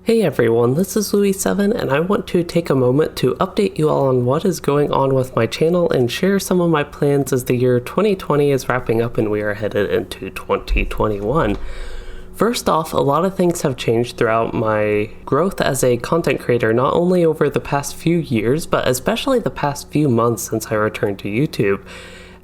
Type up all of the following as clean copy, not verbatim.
Hey everyone, this is Louis7 and I want to take a moment to update you all on what is going on with my channel and share some of my plans as the year 2020 is wrapping up and we are headed into 2021. First off, a lot of things have changed throughout my growth as a content creator, not only over the past few years, but especially the past few months since I returned to YouTube.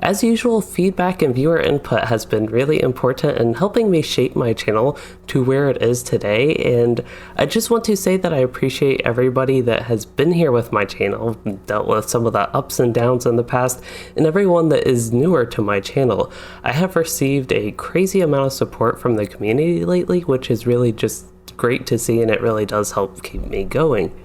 As usual, feedback and viewer input has been really important in helping me shape my channel to where it is today, and I just want to say that I appreciate everybody that has been here with my channel, dealt with some of the ups and downs in the past, and everyone that is newer to my channel. I have received a crazy amount of support from the community lately, which is really just great to see, and it really does help keep me going.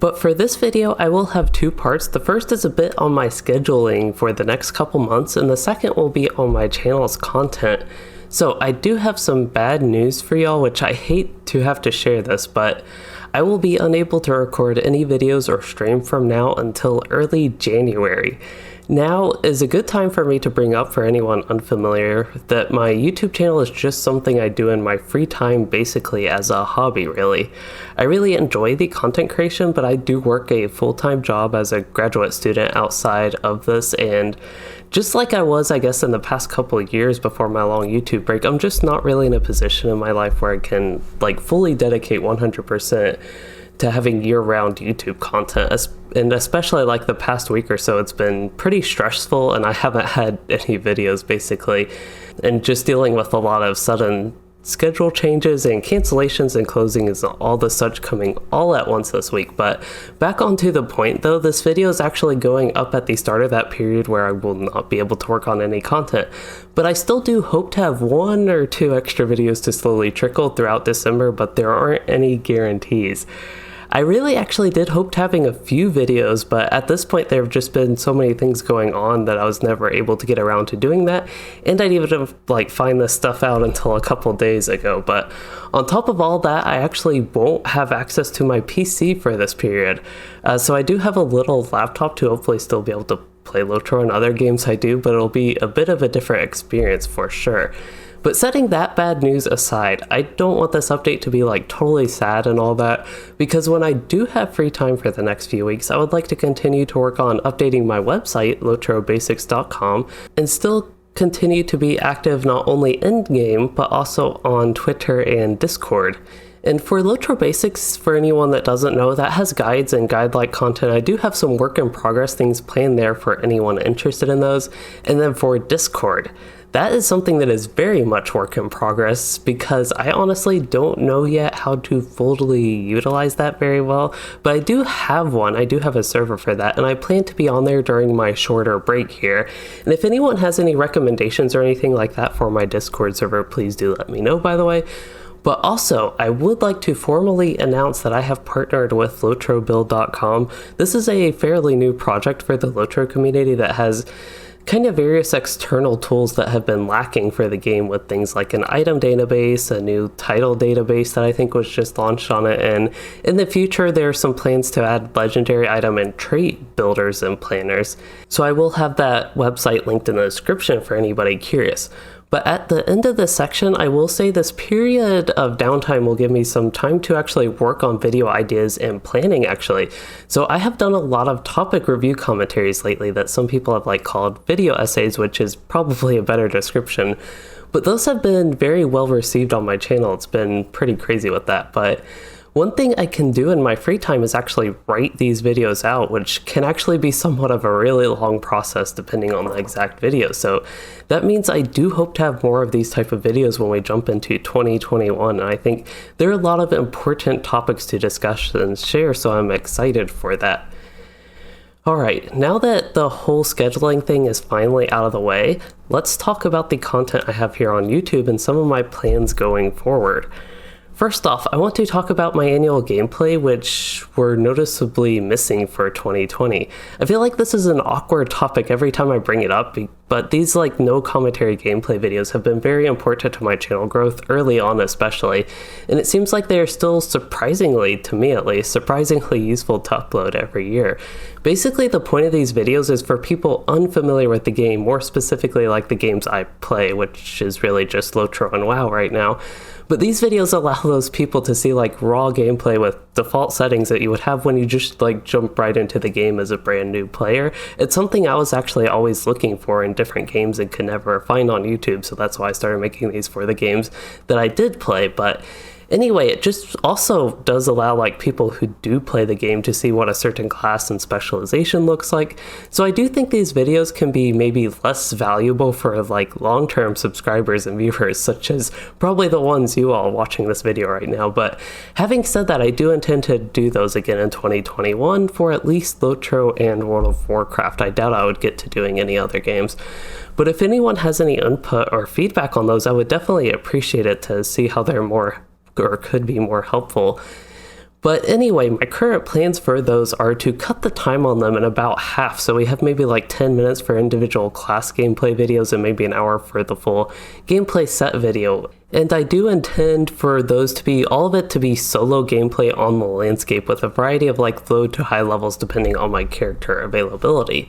But for this video, I will have two parts. The first is a bit on my scheduling for the next couple months, and the second will be on my channel's content. So I do have some bad news for y'all, which I hate to have to share this, but I will be unable to record any videos or stream from now until early January. Now is a good time for me to bring up for anyone unfamiliar that my YouTube channel is just something I do in my free time, basically as a hobby really. I really enjoy the content creation, but I do work a full-time job as a graduate student outside of this, and just like I was, I guess, in the past couple of years before my long YouTube break, I'm just not really in a position in my life where I can fully dedicate 100% to having year-round YouTube content, and especially the past week or so, it's been pretty stressful and I haven't had any videos basically, and just dealing with a lot of sudden schedule changes and cancellations and closings and all the such coming all at once this week. But back onto the point though, this video is actually going up at the start of that period where I will not be able to work on any content, but I still do hope to have 1 or 2 extra videos to slowly trickle throughout December, but there aren't any guarantees. I really actually did hope to having a few videos, but at this point there have just been so many things going on that I was never able to get around to doing that, and I didn't even find this stuff out until a couple days ago. But on top of all that, I actually won't have access to my PC for this period, so I do have a little laptop to hopefully still be able to play Lotro and other games I do, but it'll be a bit of a different experience for sure. But setting that bad news aside, I don't want this update to be totally sad and all that, because when I do have free time for the next few weeks, I would like to continue to work on updating my website, lotrobasics.com, and still continue to be active not only in-game, but also on Twitter and Discord. And for Lotro Basics, for anyone that doesn't know, that has guides and guide-like content. I do have some work in progress things planned there for anyone interested in those. And then for Discord, that is something that is very much work in progress, because I honestly don't know yet how to fully utilize that very well, but I do have one. I do have a server for that, and I plan to be on there during my shorter break here. And if anyone has any recommendations or anything like that for my Discord server, please do let me know, by the way. But also, I would like to formally announce that I have partnered with LotroBuild.com. This is a fairly new project for the Lotro community that has kind of various external tools that have been lacking for the game, with things like an item database, a new title database that I think was just launched on it, and in the future there are some plans to add legendary item and trait builders and planners. So I will have that website linked in the description for anybody curious. But at the end of this section, I will say this period of downtime will give me some time to actually work on video ideas and planning actually. So I have done a lot of topic review commentaries lately that some people have called video essays, which is probably a better description. But those have been very well received on my channel. It's been pretty crazy with that. But one thing I can do in my free time is actually write these videos out, which can actually be somewhat of a really long process depending on the exact video. So that means I do hope to have more of these type of videos when we jump into 2021. And I think there are a lot of important topics to discuss and share, so I'm excited for that. Alright, now that the whole scheduling thing is finally out of the way, let's talk about the content I have here on YouTube and some of my plans going forward. First off, I want to talk about my annual gameplay, which were noticeably missing for 2020. I feel like this is an awkward topic every time I bring it up, but these no commentary gameplay videos have been very important to my channel growth early on especially, and it seems like they are still surprisingly, to me at least, surprisingly useful to upload every year. Basically the point of these videos is for people unfamiliar with the game, more specifically the games I play, which is really just Lotro and WoW right now. But these videos allow those people to see like raw gameplay with default settings that you would have when you just like jump right into the game as a brand new player. It's something I was actually always looking for in different games and could never find on YouTube, so that's why I started making these for the games that I did play. But anyway, it just also does allow like people who do play the game to see what a certain class and specialization looks like. So I do think these videos can be maybe less valuable for like long-term subscribers and viewers, such as probably the ones you all watching this video right now. But having said that, I do intend to do those again in 2021 for at least Lotro and World of Warcraft. I doubt I would get to doing any other games. But if anyone has any input or feedback on those, I would definitely appreciate it to see how they're more or could be more helpful. But anyway, my current plans for those are to cut the time on them in about half, so we have maybe like 10 minutes for individual class gameplay videos and maybe an hour for the full gameplay set video. And I do intend for those to be, all of it to be solo gameplay on the landscape with a variety of like low to high levels depending on my character availability.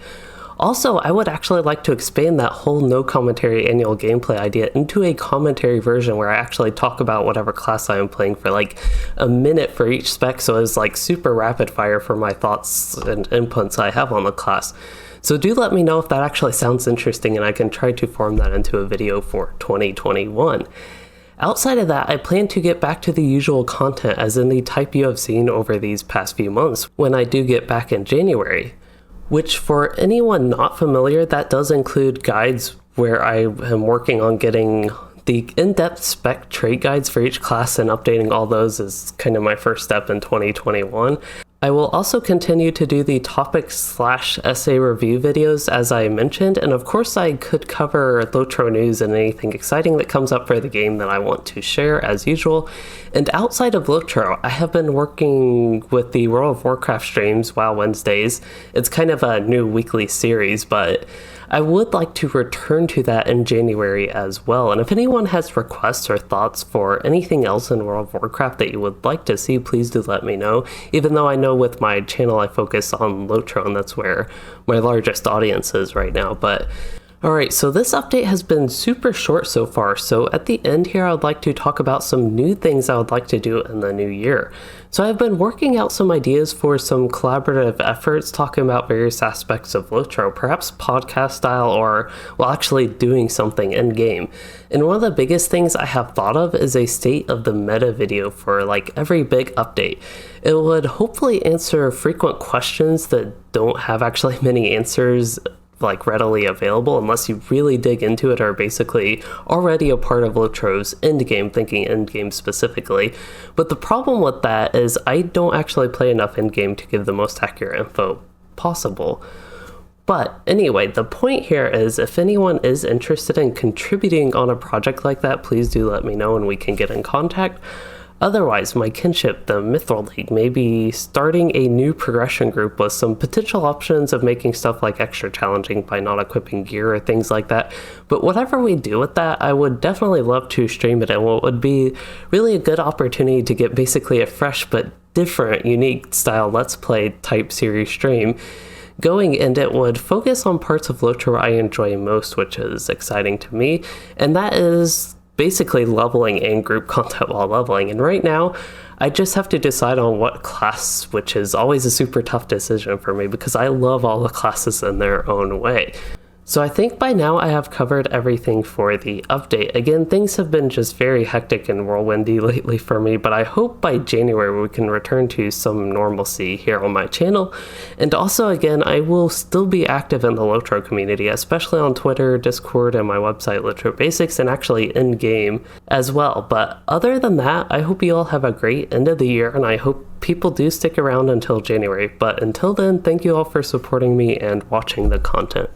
Also, I would actually like to expand that whole no commentary annual gameplay idea into a commentary version where I actually talk about whatever class I am playing for like a minute for each spec, so it's like super rapid fire for my thoughts and inputs I have on the class. So do let me know if that actually sounds interesting, and I can try to form that into a video for 2021. Outside of that, I plan to get back to the usual content as in the type you have seen over these past few months when I do get back in January. Which, for anyone not familiar, that does include guides where I am working on getting the in-depth spec trait guides for each class, and updating all those is kind of my first step in 2021. I will also continue to do the topic/essay review videos as I mentioned, and of course I could cover Lotro news and anything exciting that comes up for the game that I want to share as usual. And outside of Lotro, I have been working with the World of Warcraft streams, WoW Wednesdays. It's kind of a new weekly series, but I would like to return to that in January as well. And if anyone has requests or thoughts for anything else in World of Warcraft that you would like to see, please do let me know. Even though I know with my channel I focus on Lotro, and that's where my largest audience is right now. But alright, so this update has been super short so far, so at the end here I would like to talk about some new things I would like to do in the new year. So I've been working out some ideas for some collaborative efforts talking about various aspects of Lotro, perhaps podcast style or, well, actually doing something in-game. And one of the biggest things I have thought of is a state of the meta video for like every big update. It would hopefully answer frequent questions that don't have actually many answers like readily available unless you really dig into it, or basically already a part of Lotro's endgame, thinking endgame specifically. But the problem with that is I don't actually play enough endgame to give the most accurate info possible. But anyway, the point here is if anyone is interested in contributing on a project like that, please do let me know and we can get in contact. Otherwise, my kinship, the Mithril League, may be starting a new progression group with some potential options of making stuff like extra challenging by not equipping gear or things like that. But whatever we do with that, I would definitely love to stream it, and what would be really a good opportunity to get basically a fresh but different, unique style Let's Play type series stream going, and it would focus on parts of Lotro I enjoy most, which is exciting to me, and that is basically leveling and group content while leveling. And right now I just have to decide on what class, which is always a super tough decision for me because I love all the classes in their own way. So I think by now I have covered everything for the update. Again, things have been just very hectic and whirlwindy lately for me, but I hope by January we can return to some normalcy here on my channel. And also, again, I will still be active in the Lotro community, especially on Twitter, Discord, and my website, Lotro Basics, and actually in-game as well. But other than that, I hope you all have a great end of the year, and I hope people do stick around until January. But until then, thank you all for supporting me and watching the content.